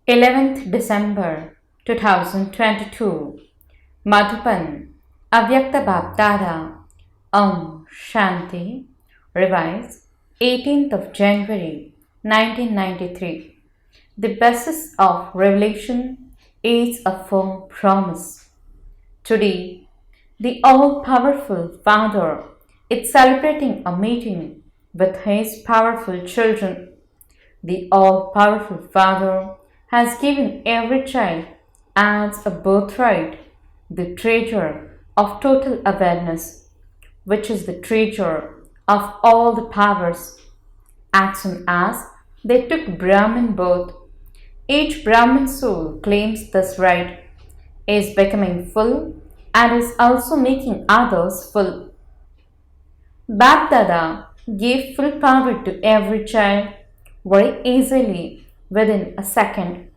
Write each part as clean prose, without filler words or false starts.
11th December 2022 Madhupan Avyakt BapDada Shanti Revised 18th of January 1993. The basis of revelation is a firm promise. Today, the all-powerful Father is celebrating a meeting with his powerful children. The all-powerful Father has given every child as a birthright the treasure of total awareness, which is the treasure of all the powers. As soon as they took Brahmin birth, each Brahmin soul claims this right, is becoming full, and is also making others full. BapDada gave full power to every child very easily within a second.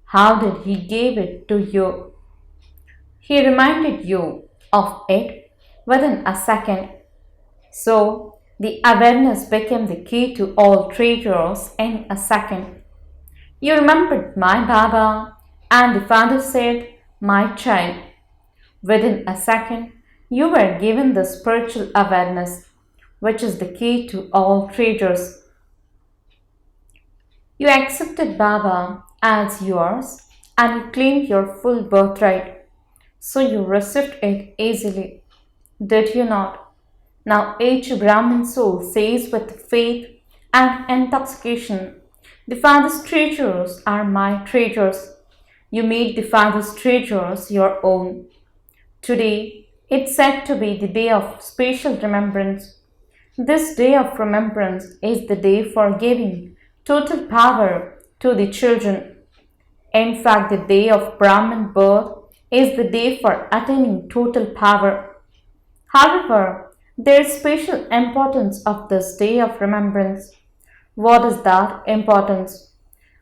How did he give it to you? He reminded you of it within a second. So, the awareness became the key to all treasures in a second. You remembered my Baba, and the Father said, my child. Within a second, you were given the spiritual awareness, which is the key to all treasures. You accepted Baba as yours and you claimed your full birthright, so you received it easily. Did you not? Now each Brahmin soul says with faith and intoxication, the Father's treasures are my treasures. You made the Father's treasures your own. Today, it's said to be the day of special remembrance. This day of remembrance is the day for giving total power to the children. In fact, the day of Brahmin birth is the day for attaining total power. However, there is special importance of this day of remembrance. What is that importance?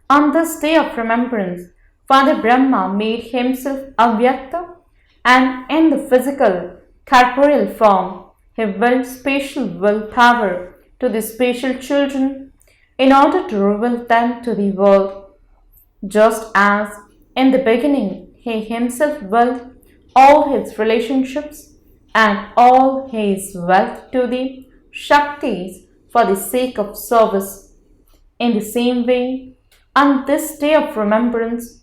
On this day of remembrance, Father Brahma made himself Avyakta, and in the physical, corporeal form, he willed special will power to the special children in order to reveal them to the world. Just as in the beginning he himself willed all his relationships and all his wealth to the Shaktis for the sake of service. In the same way, on this day of remembrance,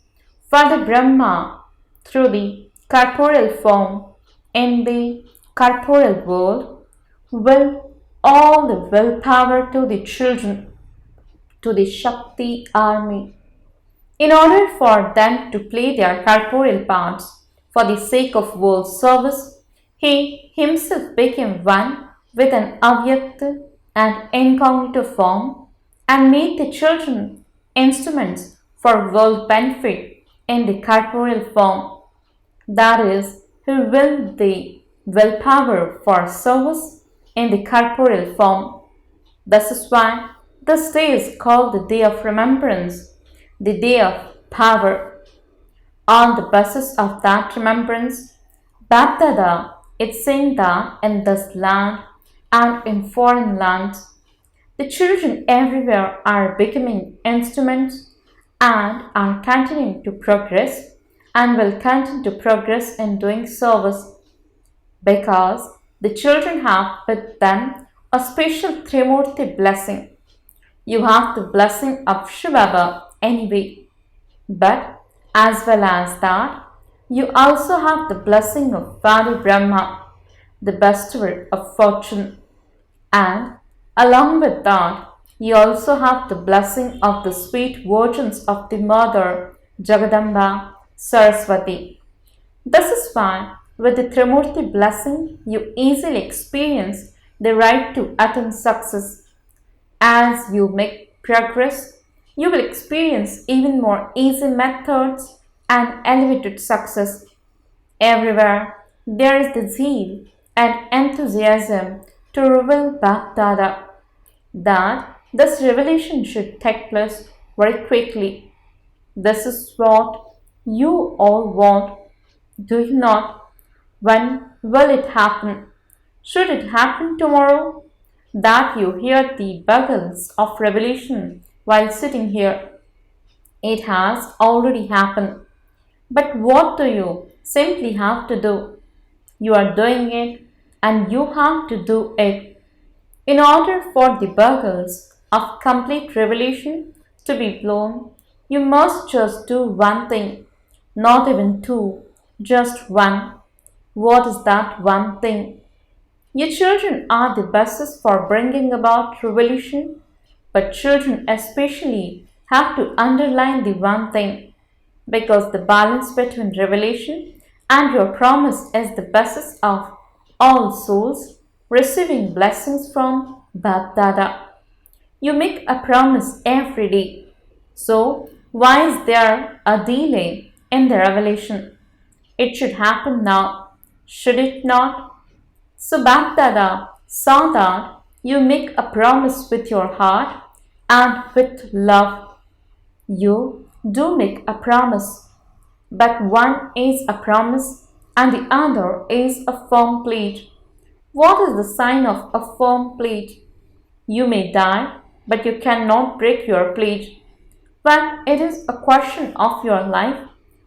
Father Brahma, through the corporeal form in the corporeal world, will all the willpower to the children, to the Shakti army, in order for them to play their corporeal parts for the sake of world service. He himself became one with an Avyakta and incognito form and made the children instruments for world benefit in the corporeal form. That is, he willed the willpower for service in the corporeal form. This is why this day is called the day of remembrance, the day of power. On the basis of that remembrance, BapDada is saying that in this land and in foreign lands, the children everywhere are becoming instruments and are continuing to progress and will continue to progress in doing service, because the children have with them a special Trimurti blessing. You have the blessing of shivbaba anyway, but as well as that, you also have the blessing of Father Brahma, the bestower of fortune, and along with that, you also have the blessing of the sweet virgins of the Mother Jagadamba Saraswati. This is why, with the Trimurti blessing, you easily experience the right to attain success. As you make progress, you will experience even more easy methods and elevated success. Everywhere there is the zeal and enthusiasm to reveal BapDada, that this revelation should take place very quickly. This is what you all want, do you not? When will it happen? Should it happen tomorrow? That you hear the bugles of revelation while sitting here. It has already happened. But what do you simply have to do? You are doing it and you have to do it. In order for the bubbles of complete revelation to be blown, you must just do one thing, not even two, just one. What is that one thing? Your children are the basis for bringing about revolution, but children especially have to underline the one thing because the balance between revelation and your promise is the basis of all souls receiving blessings from BapDada. You make a promise every day. So, why is there a delay in the revelation? It should happen now, should it not? So, BapDada saw that you make a promise with your heart and with love. You do make a promise, but one is a promise and the other is a firm pledge. What is the sign of a firm pledge? You may die, but you cannot break your pledge. When it is a question of your life,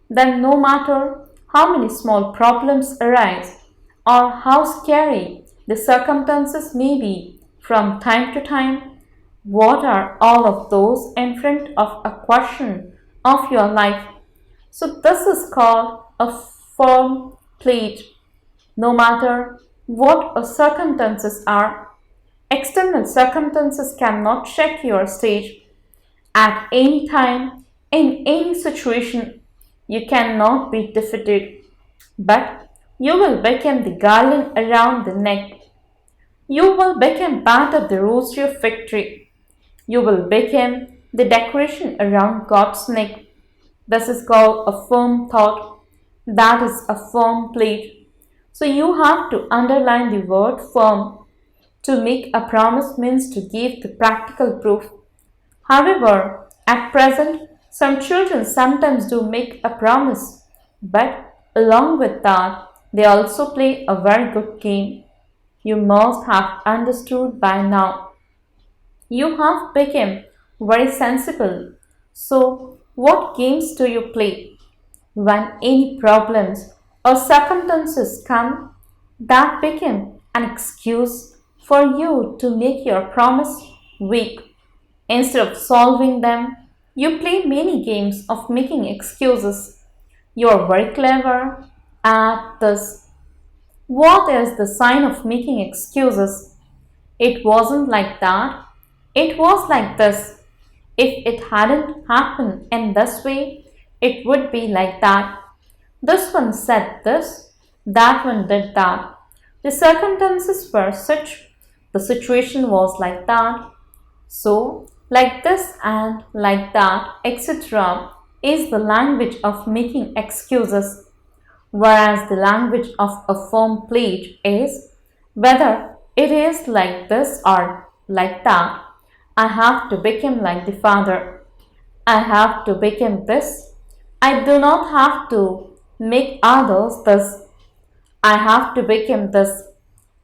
then no matter how many small problems arise or how scary the circumstances may be from time to time, what are all of those in front of a question of your life? So, this is called a firm pledge. No matter what the circumstances are, external circumstances cannot shake your stage. At any time, in any situation, you cannot be defeated, but you will become the garland around the neck. You will become part of the rosary of victory. You will become the decoration around God's neck. This is called a firm thought. That is a firm pledge. So you have to underline the word firm. To make a promise means to give the practical proof. However, at present, some children sometimes do make a promise, but along with that, they also play a very good game. You must have understood by now. You have become very sensible. So, what games do you play? When any problems or circumstances come, that become an excuse for you to make your promise weak. Instead of solving them, you play many games of making excuses. You are very clever at this. What is the sign of making excuses? It wasn't like that. It was like this. If it hadn't happened in this way, it would be like that. This one said this, that one did that. The circumstances were such, the situation was like that. So, like this and like that, etc., is the language of making excuses, whereas the language of a firm pledge is whether it is like this or like that. I have to become like the Father. I have to become this. I do not have to make others this. I have to become this.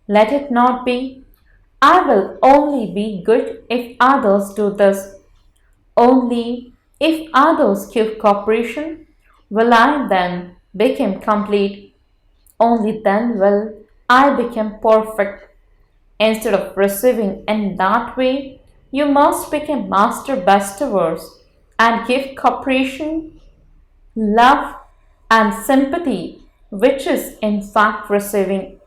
Let it not be. I will only be good if others do this. Only if others give cooperation will I then become complete. Only then will I become perfect. Instead of receiving in that way, you must become master bestowers and give cooperation, love, and sympathy, which is in fact receiving.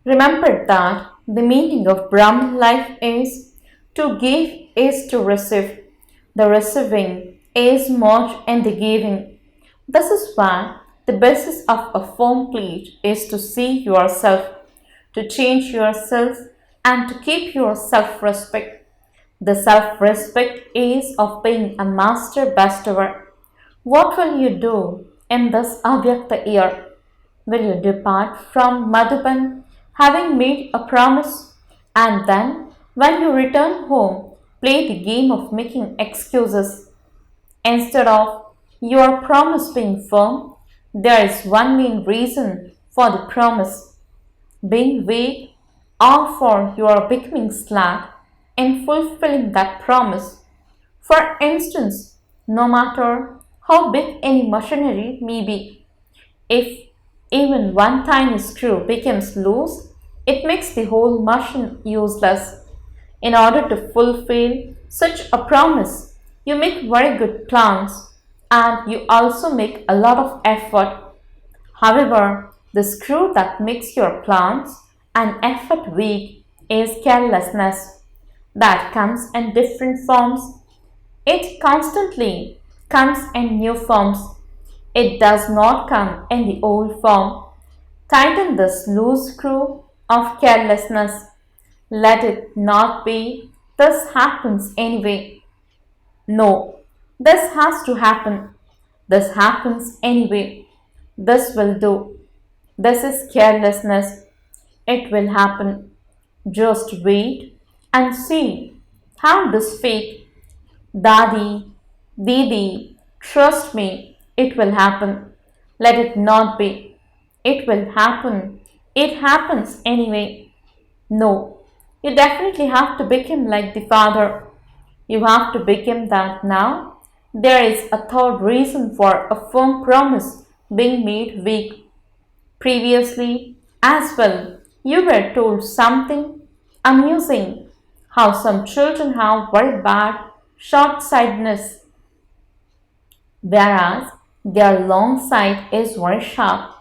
Remember that the meaning of Brahman life is to give is to receive. The receiving is much in the giving. This is why the basis of a firm pledge is to see yourself, to change yourself, and to keep your self-respect. The self-respect is of being a master bestower. What will you do in this Avyakta year? Will you depart from Madhuban having made a promise and then when you return home play the game of making excuses? Instead of your promise being firm, there is one main reason for the promise being vague or for your becoming slack in fulfilling that promise. For instance, No matter how big any machinery may be, if even one tiny screw becomes loose, it makes the whole machine useless. In order to fulfill such a promise, you make very good plans and you also make a lot of effort. However, the screw that makes your plans and effort weak is carelessness that comes in different forms. It constantly comes in new forms. It does not come in the old form. Tighten this loose screw of carelessness. Let it not be. This happens anyway. No, this has to happen. This happens anyway. This will do. This is carelessness. It will happen. Just wait and see how this fake Dadi, Didi, trust me, it will happen. Let it not be. It will happen. It happens anyway. No, you definitely have to become like the Father. You have to become that now. There is a third reason for a firm promise being made weak. Previously, as well, you were told something amusing how some children have very bad short sightedness, whereas their long sight is very sharp.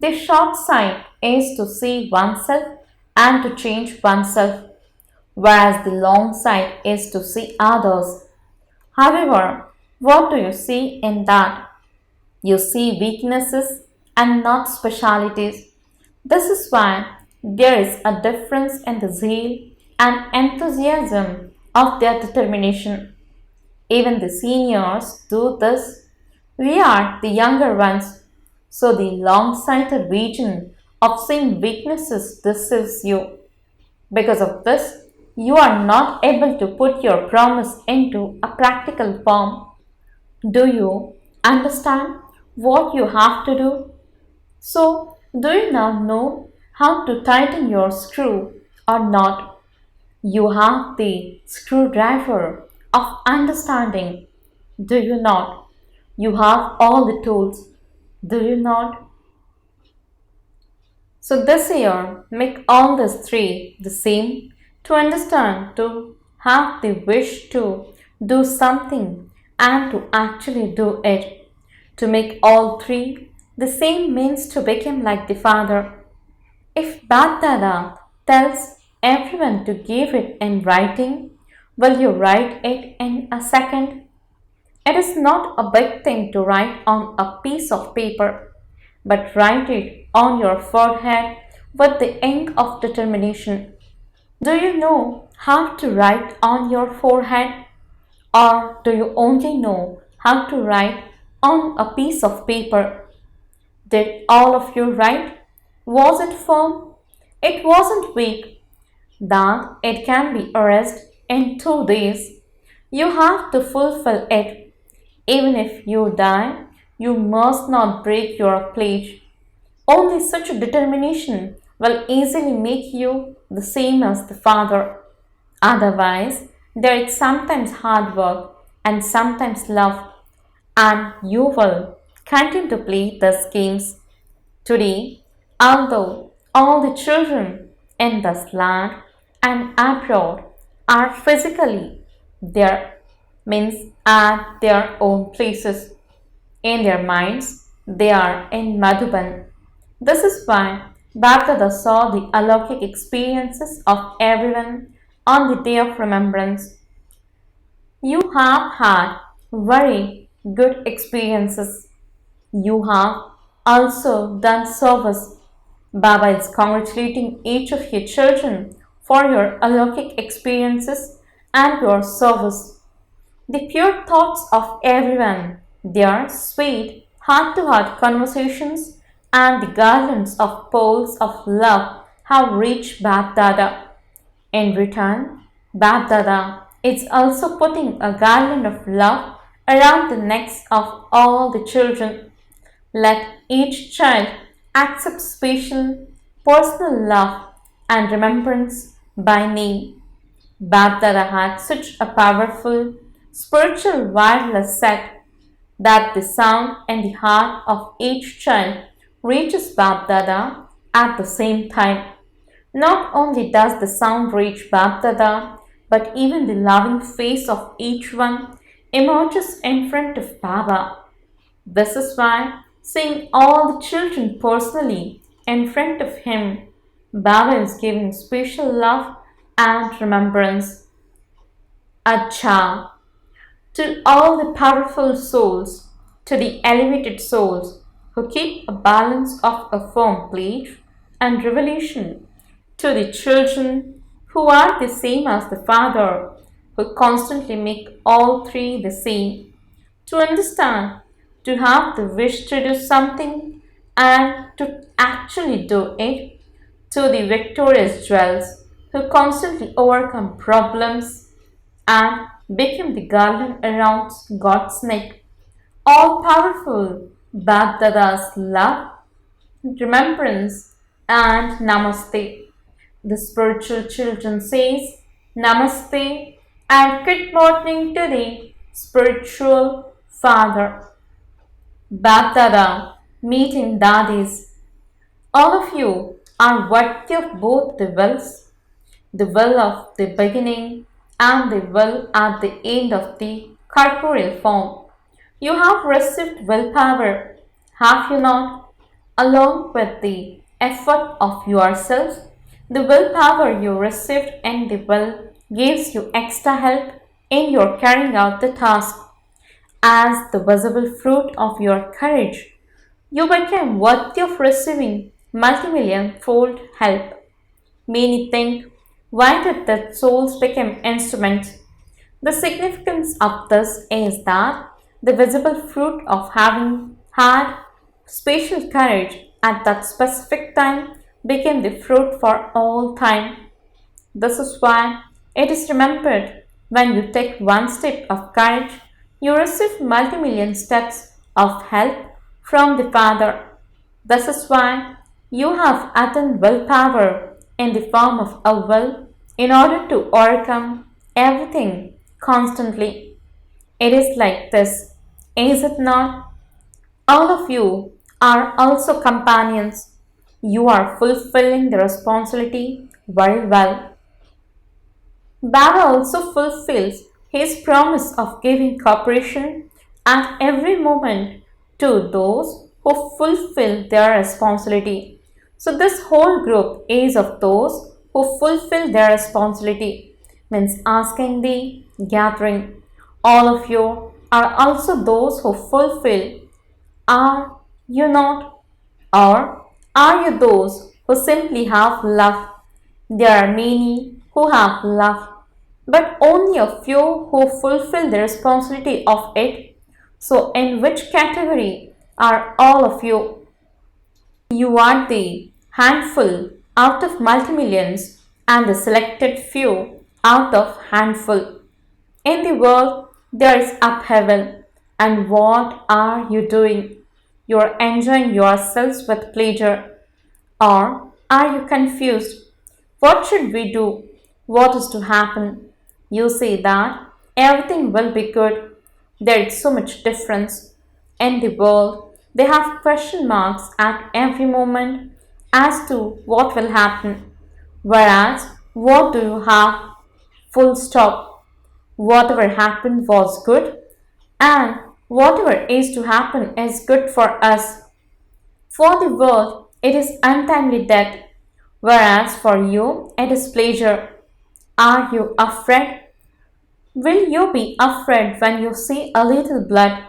The short sight is to see oneself and to change oneself, whereas the long sight is to see others. However, what do you see in that? You see weaknesses and not specialities. This is why there is a difference in the zeal and enthusiasm of their determination. Even the seniors do this. We are the younger ones. So the long sighted vision of seeing weaknesses deceives you. Because of this, you are not able to put your promise into a practical form. Do you understand what you have to do? So, do you now know how to tighten your screw or not? You have the screwdriver of understanding. Do you not? You have all the tools. Do you not? So this year, make all these three the same to understand, to have the wish to do something and to actually do it. To make all three the same means to become like the Father. If BapDada tells everyone to give it in writing, will you write it in a second? It is not a big thing to write on a piece of paper, but write it on your forehead with the ink of determination. Do you know how to write on your forehead? Or do you only know how to write on a piece of paper? Did all of you write? Was it firm? It wasn't weak. That it can be erased in 2 days. You have to fulfill it. Even if you die, you must not break your pledge. Only such a determination will easily make you the same as the Father. Otherwise, there is sometimes hard work and sometimes love, and you will continue to play these games. Today, although all the children in this land and abroad are physically there, means at their own places, in their minds they are in Madhuban. This is why BapDada saw the alokik experiences of everyone on the day of remembrance. You have had very good experiences. You have also done service. Baba is congratulating each of your children for your alokik experiences and your service. The pure thoughts of everyone, their sweet, heart to heart conversations, and the garlands of pearls of love have reached BapDada. In return, BapDada is also putting a garland of love around the necks of all the children. Let each child accept special, personal love and remembrance by name. BapDada had such a powerful, spiritual wireless set that the sound and the heart of each child reaches BapDada at the same time. Not only does the sound reach BapDada, but even the loving face of each one emerges in front of Baba. This is why, seeing all the children personally in front of him, Baba is giving special love and remembrance. Acha, to all the powerful souls, to the elevated souls who keep a balance of a firm belief and revelation, to the children who are the same as the Father, who constantly make all three the same, to understand, to have the wish to do something and to actually do it, to the victorious jewels who constantly overcome problems and become the garland around God's neck. All powerful BapDada's love, remembrance, and namaste. The spiritual children says namaste and good morning to the spiritual father. BapDada, meeting daddies. All of you are worthy of both the wills, the will of the beginning and the will at the end of the corporeal form. You have received willpower, have you not? Along with the effort of yourself, the willpower you received in the will gives you extra help in your carrying out the task. As the visible fruit of your courage, you became worthy of receiving multi-million fold help. Many think, why did the souls become instruments? The significance of this is that the visible fruit of having had special courage at that specific time became the fruit for all time. This is why it is remembered when you take one step of courage, you receive multi-million steps of help from the Father. This is why you have attained willpower in the form of a will in order to overcome everything constantly. It is like this, is it not? All of you are also companions. You are fulfilling the responsibility very well. Baba also fulfills his promise of giving cooperation at every moment to those who fulfill their responsibility. So, this whole group is of those who fulfill their responsibility, means asking the gathering. All of you are also those who fulfill. Are you not? Or are you those who simply have love? There are many who have love, but only a few who fulfill the responsibility of it. So, in which category are all of you? You are the handful out of multi-millions and the selected few out of handful. In the world, there is upheaval. And what are you doing? You are enjoying yourselves with pleasure. Or are you confused? What should we do? What is to happen? You say that everything will be good. There is so much difference. In the world, they have question marks at every moment as to what will happen. Whereas, what do you have? Full stop. Whatever happened was good, and whatever is to happen is good for us. For the world, it is untimely death, whereas for you, it is pleasure. Are you afraid? Will you be afraid when you see a little blood?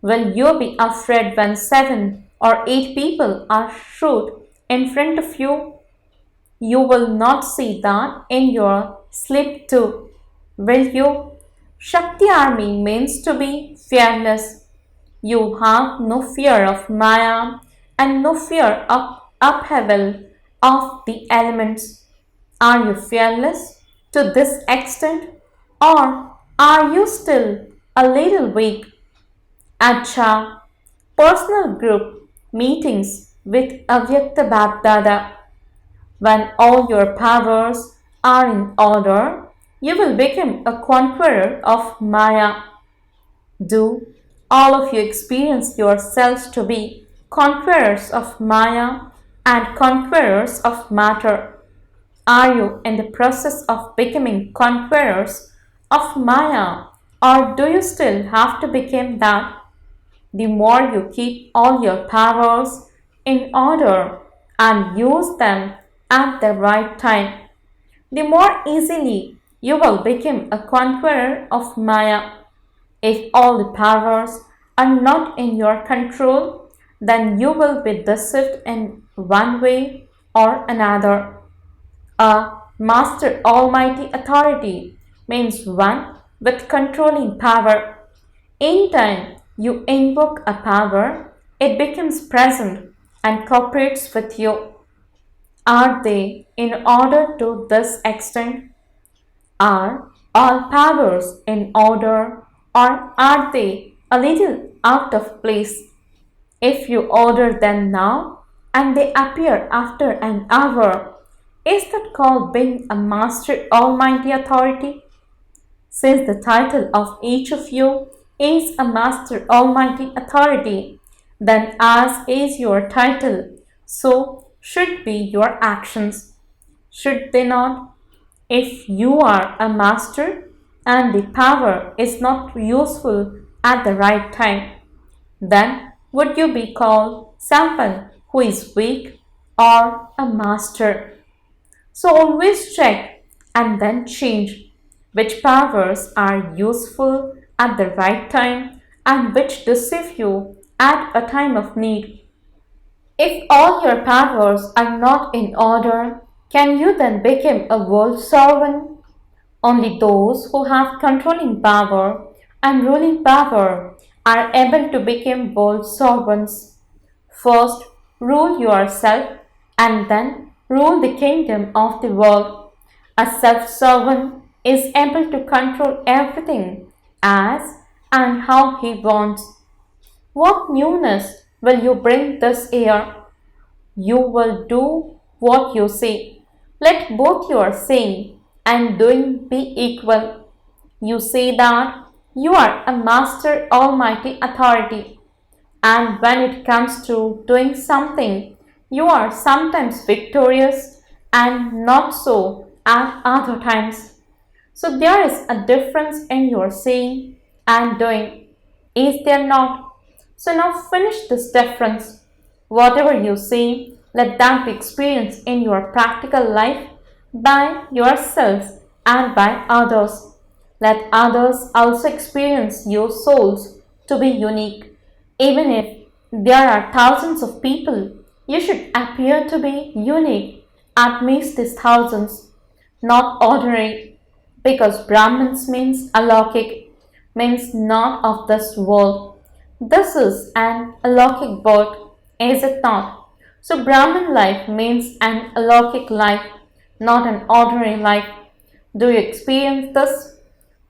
Will you be afraid when 7 or 8 people are shot in front of you? You will not see that in your sleep too, will you? Shakti army means to be fearless. You have no fear of Maya and no fear of upheaval of the elements. Are you fearless to this extent, or are you still a little weak? Acha, personal group meetings with Avyakt BapDada. When all your powers are in order, you will become a conqueror of Maya. Do all of you experience yourselves to be conquerors of Maya and conquerors of matter? Are you in the process of becoming conquerors of Maya, or do you still have to become that? The more you keep all your powers in order and use them at the right time, the more easily you will become a conqueror of Maya. If all the powers are not in your control, then you will be deceived in one way or another. A master almighty authority means one with controlling power. Anytime you invoke a power, it becomes present and cooperates with you. Are they in order to this extent? Are all powers in order, or are they a little out of place? If you order them now and they appear after an hour, is that called being a master almighty authority? Since the title of each of you is a master almighty authority, then as is your title, so should be your actions. Should they not? If you are a master and the power is not useful at the right time, then would you be called someone who is weak or a master? So always check and then change which powers are useful at the right time and which deceive you at a time of need. If all your powers are not in order, can you then become a world sovereign? Only those who have controlling power and ruling power are able to become world sovereigns. First, rule yourself and then rule the kingdom of the world. A self-sovereign is able to control everything as and how he wants. What newness will you bring this year? You will do what you say. Let both your saying and doing be equal. You say that you are a master almighty authority, and when it comes to doing something, you are sometimes victorious and not so at other times. So there is a difference in your saying and doing, is there not? So now finish this difference. Whatever you say, let that be experienced in your practical life by yourselves and by others. Let others also experience your souls to be unique. Even if there are thousands of people, you should appear to be unique amidst these thousands, not ordinary, because Brahmins means alokik, means not of this world. This is an alokik birth, is it not? So Brahmin life means an alokik life, not an ordinary life. Do you experience this?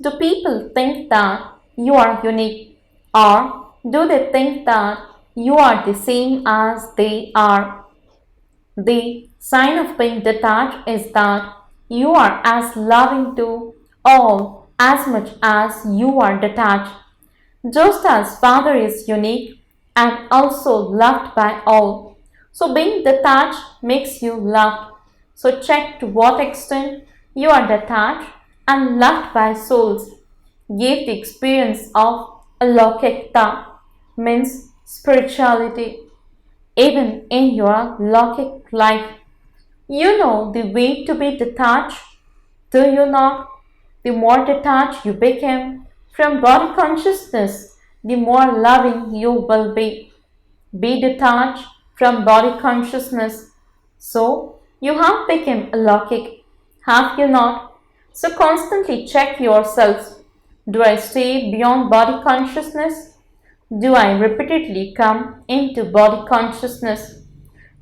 Do people think that you are unique, or do they think that you are the same as they are? The sign of being detached is that you are as loving to all as much as you are detached. Just as Father is unique and also loved by all, so being detached makes you loved. So check to what extent you are detached and loved by souls. Give the experience of alaukikta, means spirituality, even in your laukic life. You know the way to be detached, do you not? The more detached you become from body consciousness, the more loving you will be. Be detached from body consciousness. So, you have become alokik, have you not? So, constantly check yourselves. Do I stay beyond body consciousness? Do I repeatedly come into body consciousness?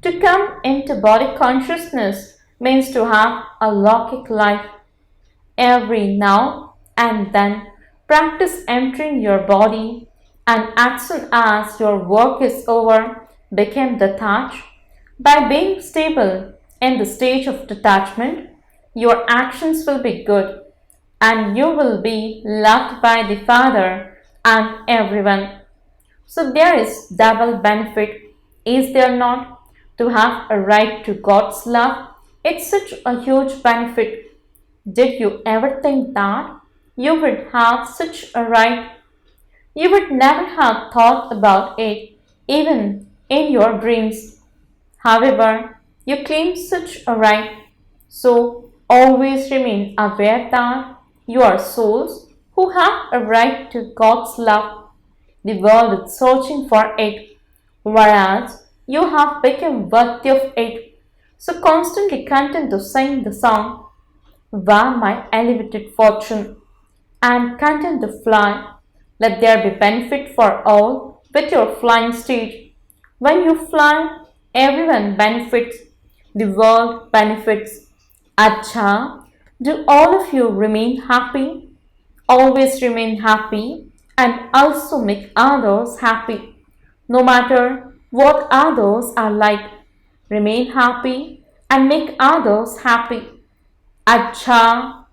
To come into body consciousness means to have a alokik life. Every now and then, practice entering your body, and as soon as your work is over, become detached. By being stable in the stage of detachment, your actions will be good. and you will be loved by the Father and everyone. So there is double benefit, is there not? To have a right to God's love, it's such a huge benefit. Did you ever think that you would have such a right? You would never have thought about it, even in your dreams. However, you claim such a right, so always remain aware that you are souls who have a right to God's love. The world is searching for it, whereas you have become worthy of it. So constantly content to sing the song, "Why my elevated fortune," and content to fly. Let there be benefit for all with your flying stage. When you fly, everyone benefits, the world benefits. Acha, do all of you remain happy? Always remain happy and also make others happy. No matter what others are like, remain happy and make others happy. Acha,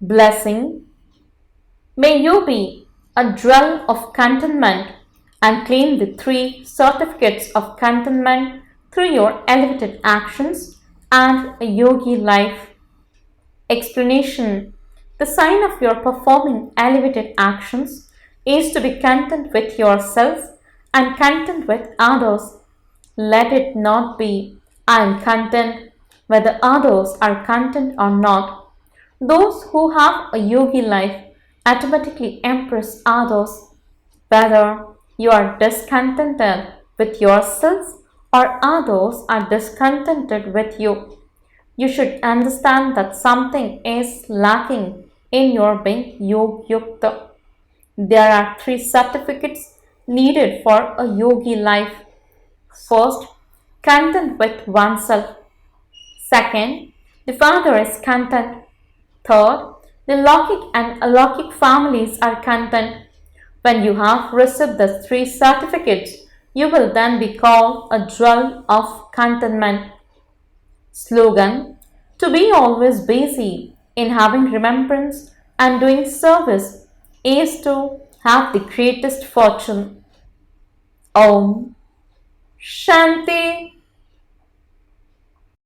blessing. May you be a jewel of contentment and claim the three certificates of contentment through your elevated actions and a yogi life. Explanation: the sign of your performing elevated actions is to be content with yourself and content with others. Let it not be, "I am content," whether others are content or not. Those who have a yogi life automatically impress others. Whether you are discontented with yourself or others are discontented with you, you should understand that something is lacking in your being yukta. There are three certificates needed for a yogi life. First, content with oneself. Second, the Father is content. Third, the Lokik and Alokik families are content. When you have received the three certificates, you will then be called a jewel of contentment. Slogan: to be always busy in having remembrance and doing service is to have the greatest fortune. Om Shanti.